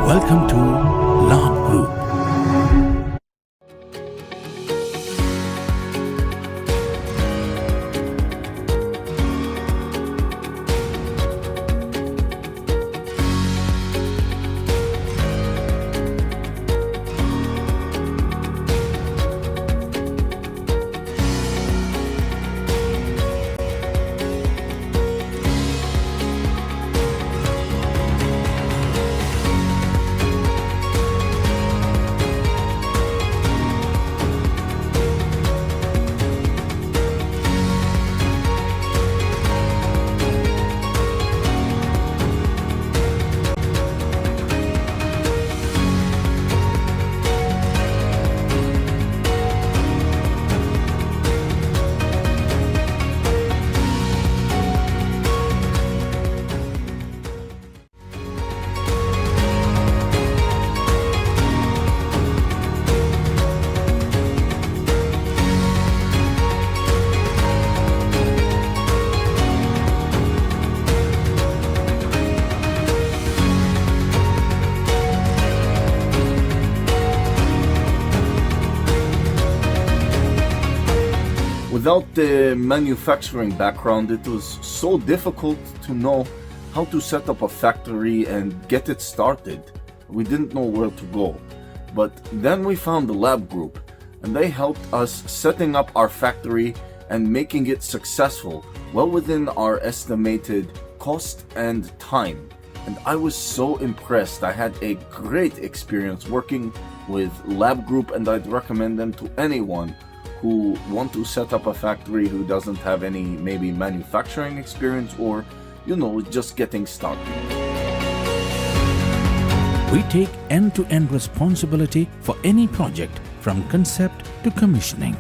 Welcome to Labh Group. Without the manufacturing background, it was so difficult to know how to set up a factory and get it started. We didn't know where to go. But then we found the Labh Group, and they helped us setting up our factory and making it successful, well within our estimated cost and time. And I was so impressed. I had a great experience working with Labh Group, and I'd recommend them to anyone who want to set up a factory who doesn't have any maybe manufacturing experience or, just getting started. We take end-to-end responsibility for any project from concept to commissioning.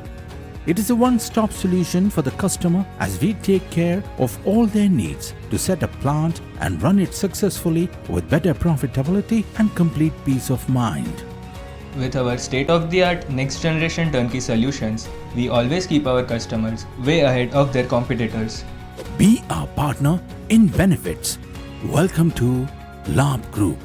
It is a one-stop solution for the customer as we take care of all their needs to set a plant and run it successfully with better profitability and complete peace of mind. With our state-of-the-art next-generation turnkey solutions, we always keep our customers way ahead of their competitors. Be our partner in benefits. Welcome to Labh Group.